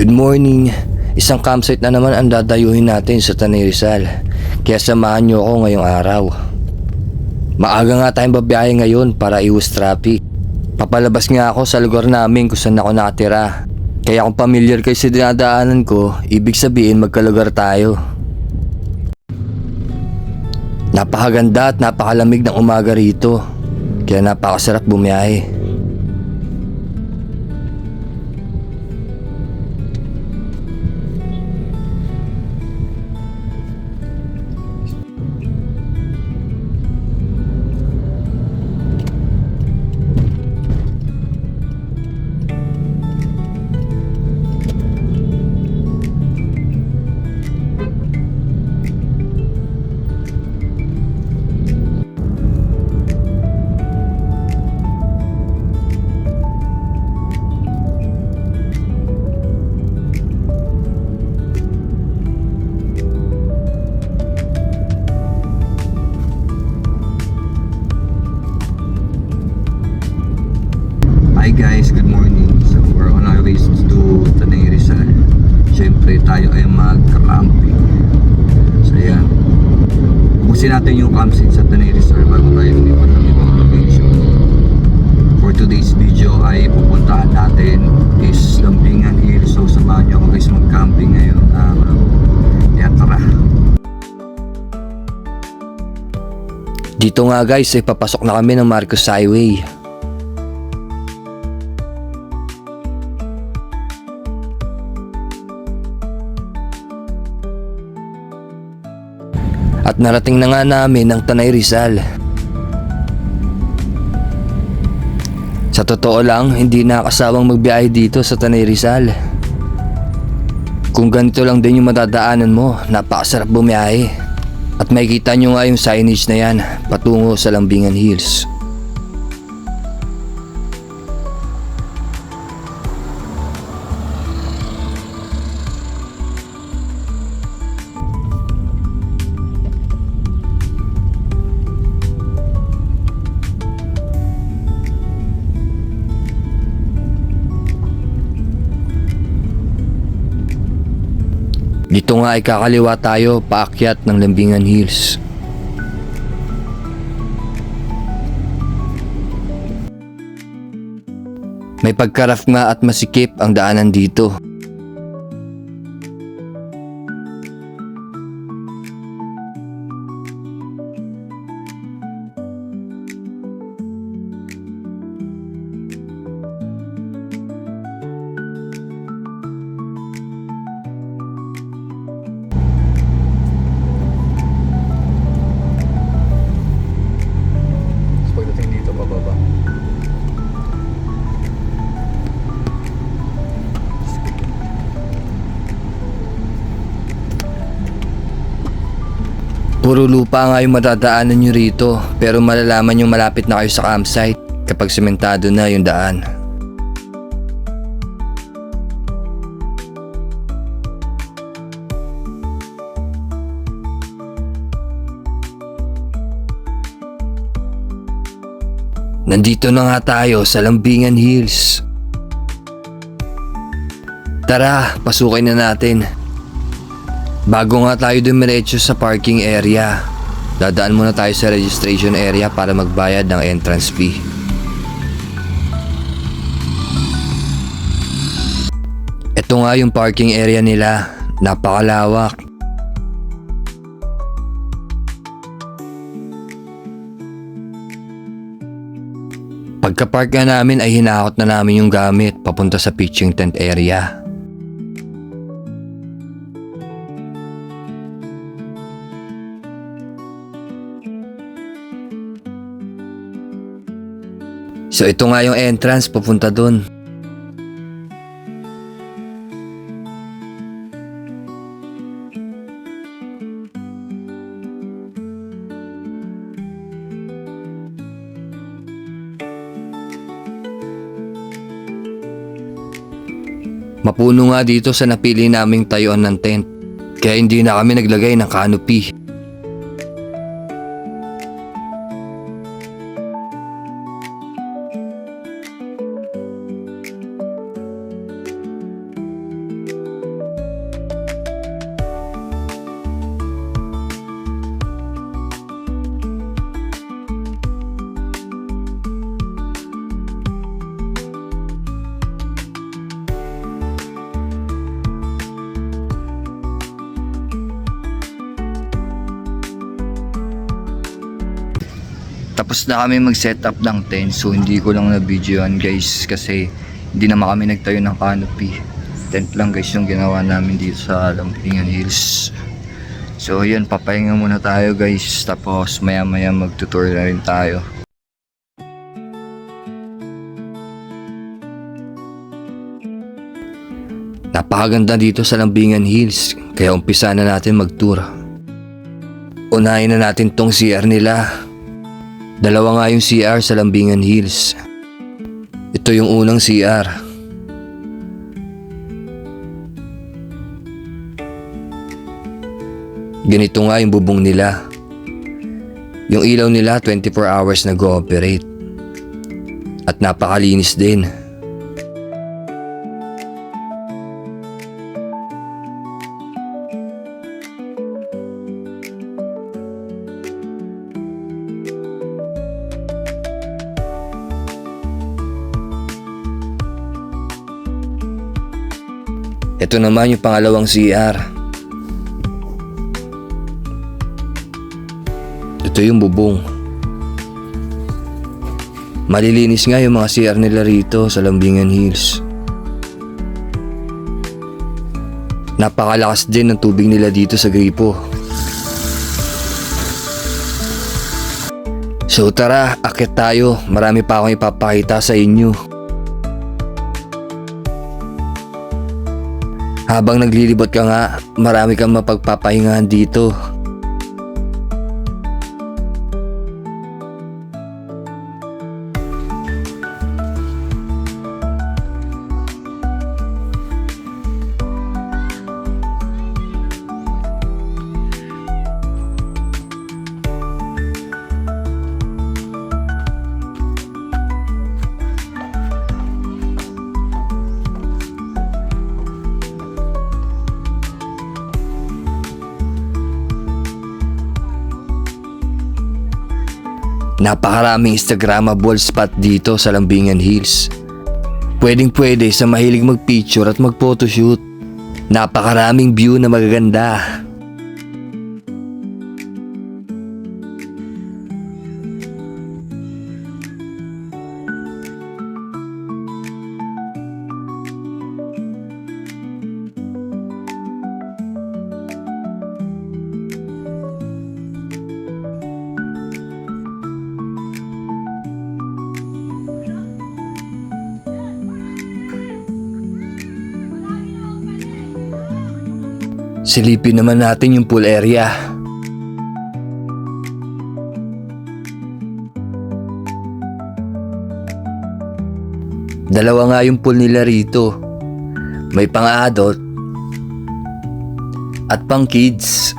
Good morning. Isang campsite na naman ang dadayuhin natin sa Tanay Rizal. Kaya samahan niyo ako ngayong araw. Maaga nga tayong babiyahe ngayon para iwas traffic. Papalabas nga ako sa lugar namin kung saan ako nakatira. Kaya kung familiar kayo sa dinadaanan ko, ibig sabihin magkalugar tayo. Napakaganda at napakalamig ng umaga rito. Kaya napakasarap bumiyahe. Hi guys, good morning. So we're on our way to Tanay Rizal. Siyempre tayo ay magka-camping. So yan, ubusin natin yung campsite sa Tanay Rizal bago tayo lumipat ng ibang location. For today's video ay pupuntahan natin is Lambingan Hills. So samahan nyo ako guys mag-camping ngayon. Yan, tara. Dito nga guys ay papasok na kami ng Marcos Highway. At narating na nga namin ang Tanay Rizal. Sa totoo lang, hindi nakakasawang magbiyahe dito sa Tanay Rizal. Kung ganito lang din yung madadaanan mo, napakasarap bumiyahe. At makikita nyo nga yung signage na yan, patungo sa Lambingan Hills. Dito nga ay kakaliwa tayo paakyat ng Lambingan Hills. May pagka-rough nga at masikip ang daanan dito. Pagdating dito bababa. Puro lupa nga yung madadaanan nyo rito, pero malalaman nyo malapit na kayo sa campsite kapag sementado na yung daan. Nandito na nga tayo sa Lambingan Hills. Tara, pasukin na natin. Bago nga tayo dumiretso sa parking area, dadaan muna tayo sa registration area para magbayad ng entrance fee. Ito nga yung parking area nila, napakalawak. Pagka-park nga namin ay hinakot na namin yung gamit papunta sa pitching tent area. So ito nga yung entrance papunta dun. Mapuno nga dito sa napili naming tayuan ng tent, kaya hindi na kami naglagay ng canopy. Tapos na kami mag-set up ng tent, so hindi ko lang na-videoan guys kasi hindi naman kami nagtayo ng canopy. Tent lang guys yung ginawa namin dito sa Lampingan Hills. So yun, papahinga muna tayo guys, tapos maya maya magtutour na rin tayo. Napakaganda dito sa Lambingan Hills, kaya umpisa na natin mag-tour. Unahin na natin tong CR nila. Dalawa nga yung CR sa Lambingan Hills. Ito yung unang CR. Ganito nga yung bubong nila. Yung ilaw nila 24 hours nag-ooperate. At napakalinis din. Ito naman yung pangalawang CR. Ito yung bubong. Malilinis nga yung mga CR nila rito sa Lambingan Hills. Napakalakas din ng tubig nila dito sa gripo. So tara, akit tayo. Marami pa akong ipapakita sa inyo. Habang naglilibot ka nga, marami kang mapagpapahingahan dito. Napakaraming Instagrammable spot dito sa Lambingan Hills. Pwedeng pwede sa mahilig mag-picture at mag-photoshoot. Napakaraming view na magaganda. Silipin naman natin yung pool area. Dalawa nga yung pool nila rito. May pang-adult at pang-kids.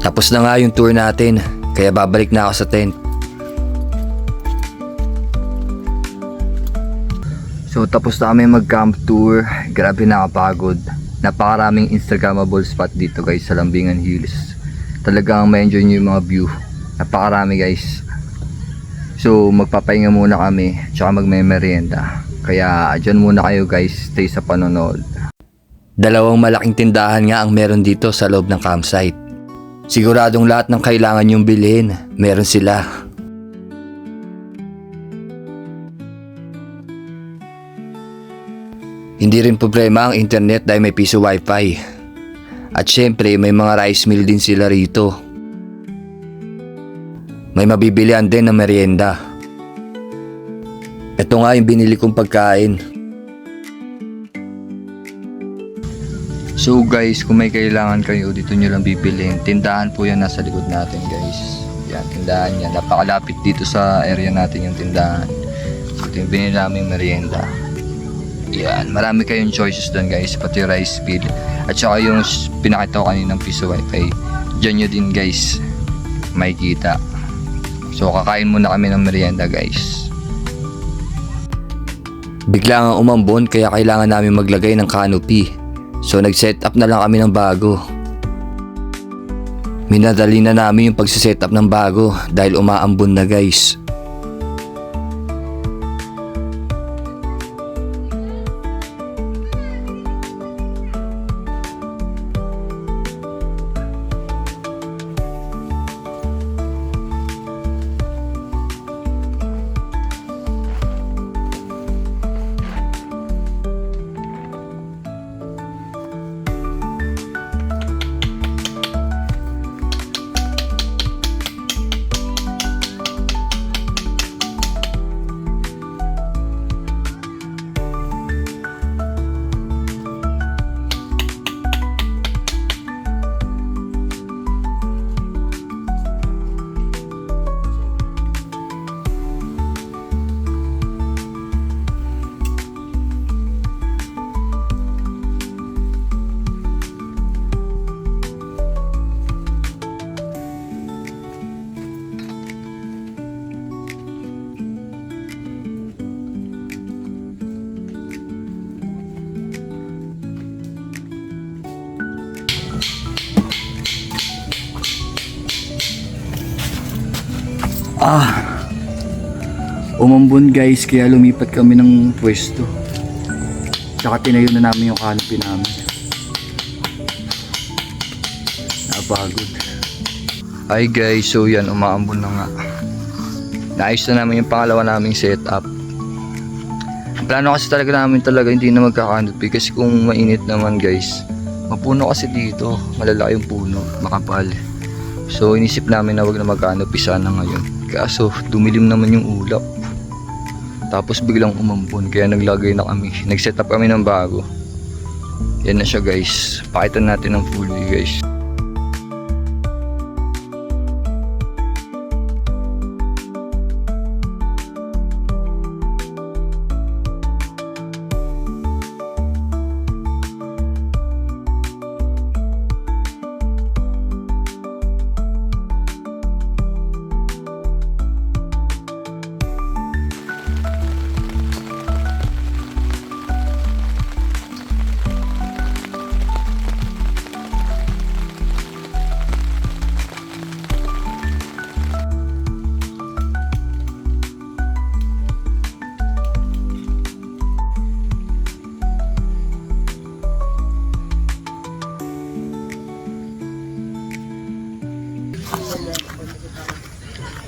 Tapos na nga yung tour natin, kaya babalik na ako sa tent. So tapos na kami mag-camp tour. Grabe, nakapagod. Napakaraming Instagrammable spot dito guys sa Lambingan Hills. Talagang ma-enjoy nyo yung mga view. Napakarami guys. So magpapahinga muna kami, tsaka magme-merienda. Kaya dyan muna kayo guys, stay sa panonood. Dalawang malaking tindahan nga ang meron dito sa loob ng campsite. Siguradong lahat ng kailangan nyong bilhin, meron sila. Hindi rin problema ang internet dahil may piso wifi. At syempre may mga rice mill din sila rito. May mabibilihan din ng merienda. Ito nga yung binili kong pagkain. So guys, kung may kailangan kayo, dito nyo lang bibilhin. Tindahan po yan nasa likod natin guys. Yan, tindahan yan. Napakalapit dito sa area natin yung tindahan. So ito yung binili naming merienda. Yan, marami kayong choices doon guys, pati rice bill. At saka yung pinakita ko kaninang piso wifi, dyan nyo din guys makikita. So kakain muna kami ng merienda guys. Bigla nga umambon kaya kailangan namin maglagay ng canopy. So nag-set up na lang kami ng bago. Minadali na namin yung pagsiset up ng bago dahil umaambon na guys. Umambon guys, kaya lumipat kami ng pwesto. Tsaka tinayo na namin yung canopy namin. Napagod. Hi guys, so yan, umaambon na nga. Naayos na namin yung pangalawa naming setup. Ang plano kasi talaga namin hindi na magka-canopy kasi kung mainit naman guys, mapuno kasi dito, malalaki yung puno, makapal. So inisip namin na wag na mag-canopy sana ngayon. Kaso dumilim naman yung ulap. Tapos biglang umambon, kaya naglagay na kami. Nag-set up kami ng bago. Yan na siya guys. Pakita natin ng full view guys.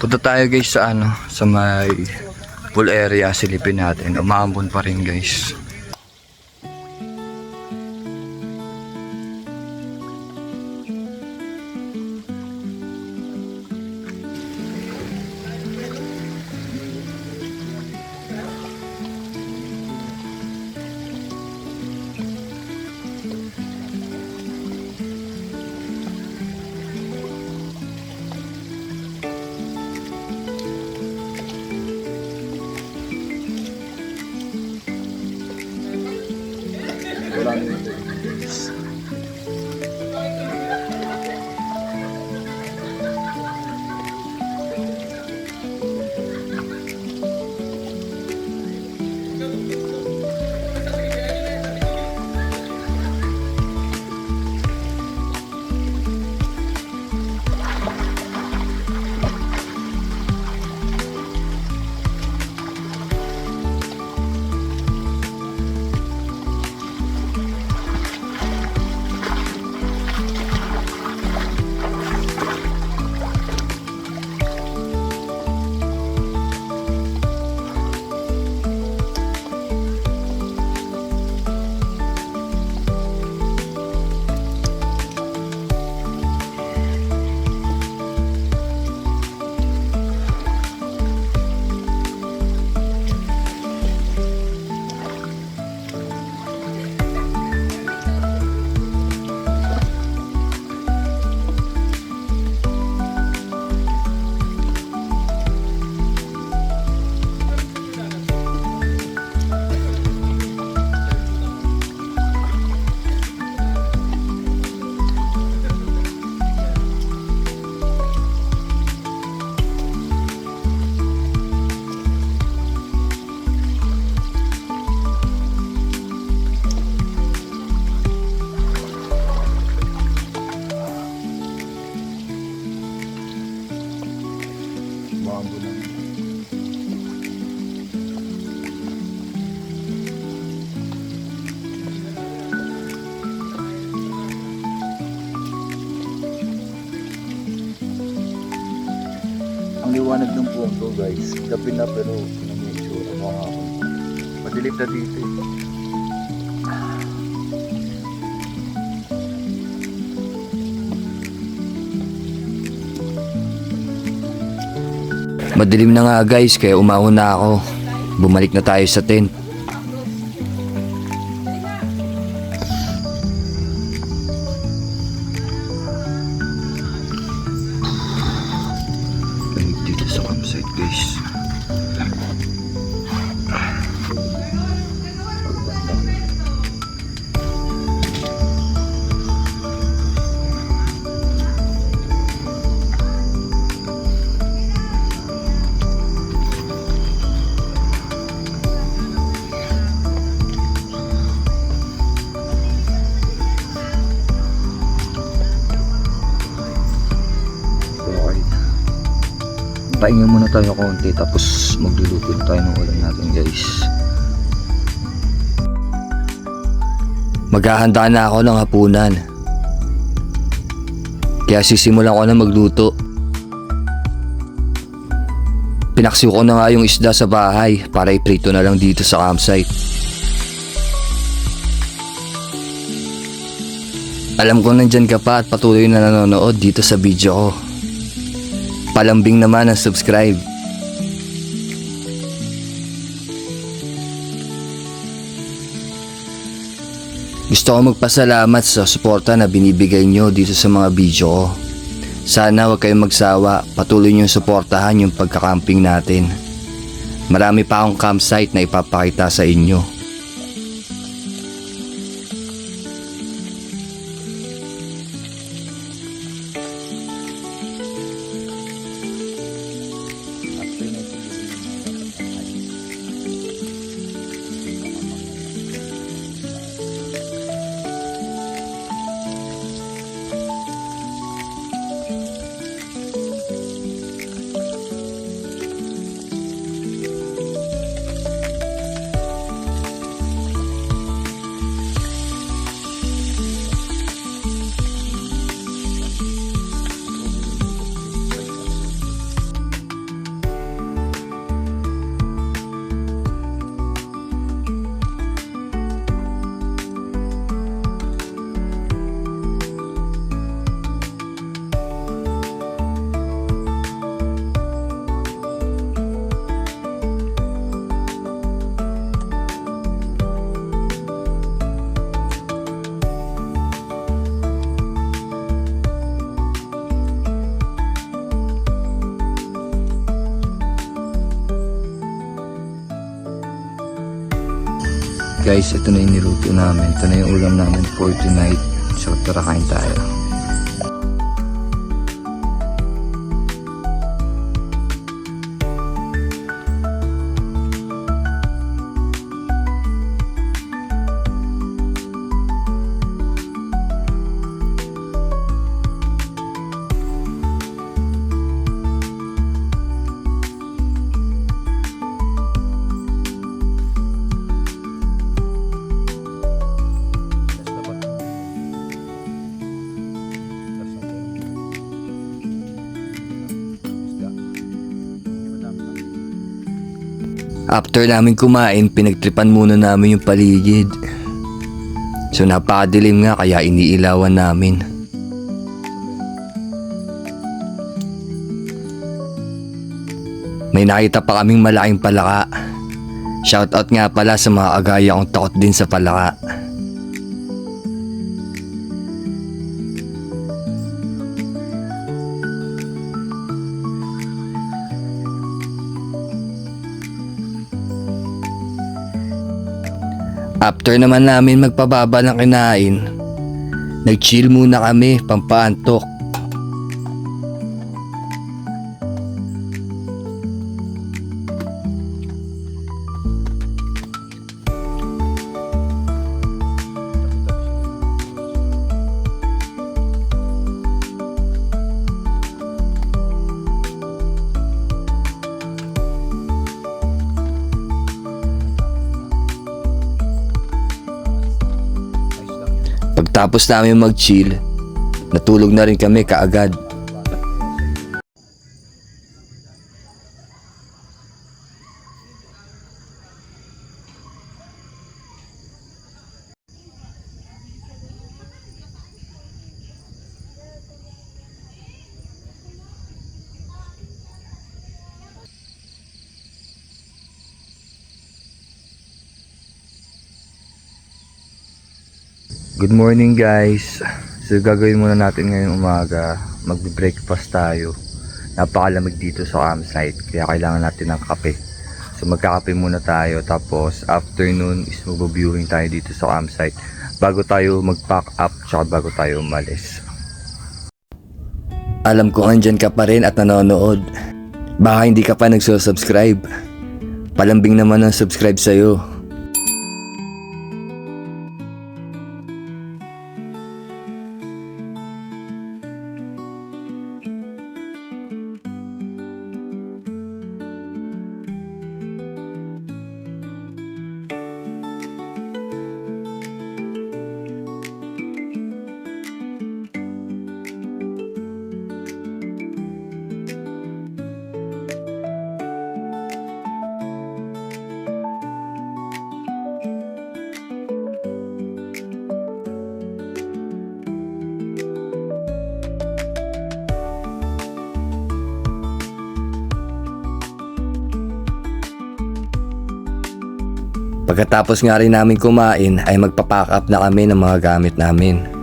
Punta tayo guys sa sa may pool area, silipin natin. Umambon pa rin guys. Ang liwanag ng punto guys. Gabi na pero medyo madilim na dito eh. Madilim na nga guys, kaya umahon na ako. Bumalik na tayo sa tent. Dito sa campsite guys. Papahinga muna tayo konti tapos magluluto tayo ng ulam natin guys. Maghahanda na ako ng hapunan. Kaya sisimulan ko na magluto. Pinaksiw ko na nga yung isda sa bahay para iprito na lang dito sa campsite. Alam ko nandyan ka pa at patuloy na nanonood dito sa video ko. Palambing naman ang subscribe. Gusto ko magpasalamat sa suporta na binibigay nyo dito sa mga video ko. Sana huwag kayong magsawa, patuloy nyo suportahan yung pagkakamping natin. Marami pa akong campsite na ipapakita sa inyo. Guys, ito na yung niluto namin. Ito na yung ulam namin for tonight. So tara kain tayo. After namin kumain, pinagtripan muna namin yung paligid. So napakadilim nga kaya iniilawan namin. May nakita pa kaming malaking palaka. Shoutout nga pala sa mga agaya kong takot din sa palaka. After naman namin magpababa ng kinain, nag-chill muna kami pampaantok. Pagtapos namin mag-chill, natulog na rin kami kaagad. Good morning guys. So gagawin muna natin ngayong umaga, magbe-breakfast tayo. Napakalamig dito sa campsite kaya kailangan natin ng kape. So magkakape muna tayo tapos afternoon is mag-viewing tayo dito sa campsite bago tayo mag-pack up tsaka bago tayo umalis. Alam ko andyan ka pa rin at nanonood. Baka hindi ka pa nagsusubscribe. Palambing naman ang subscribe sa'yo. Pagkatapos nga rin namin kumain ay magpapack up na kami ng mga gamit namin.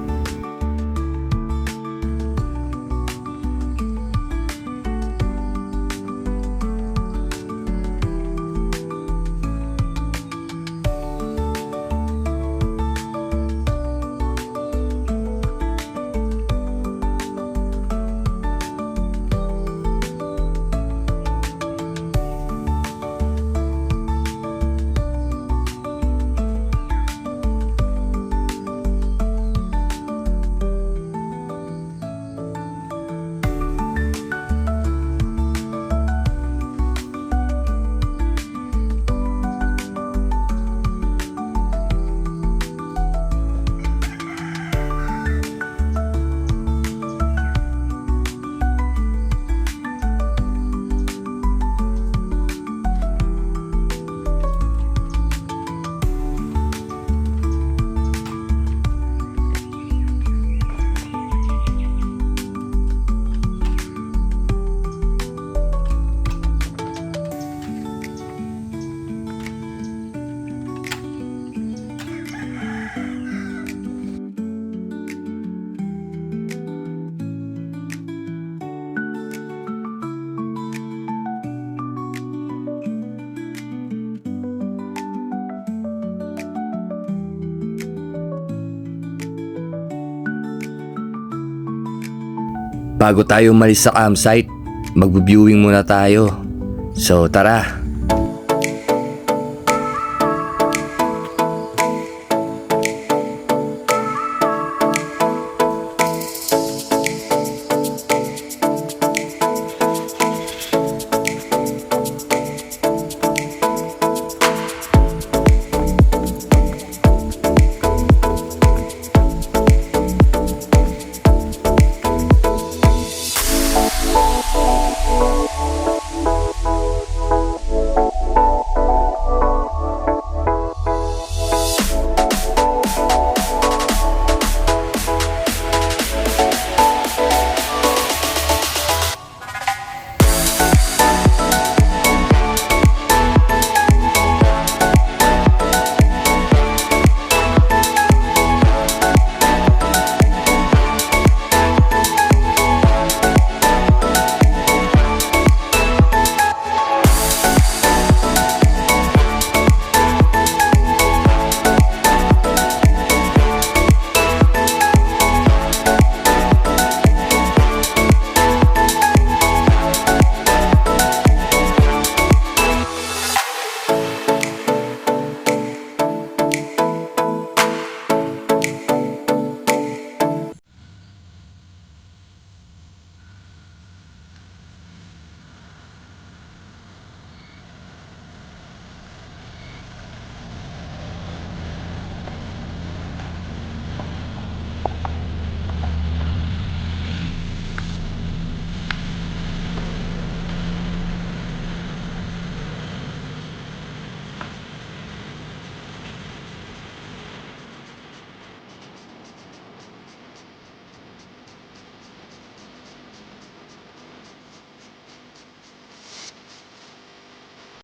Bago tayo umalis sa campsite, mag-viewing muna tayo. So tara!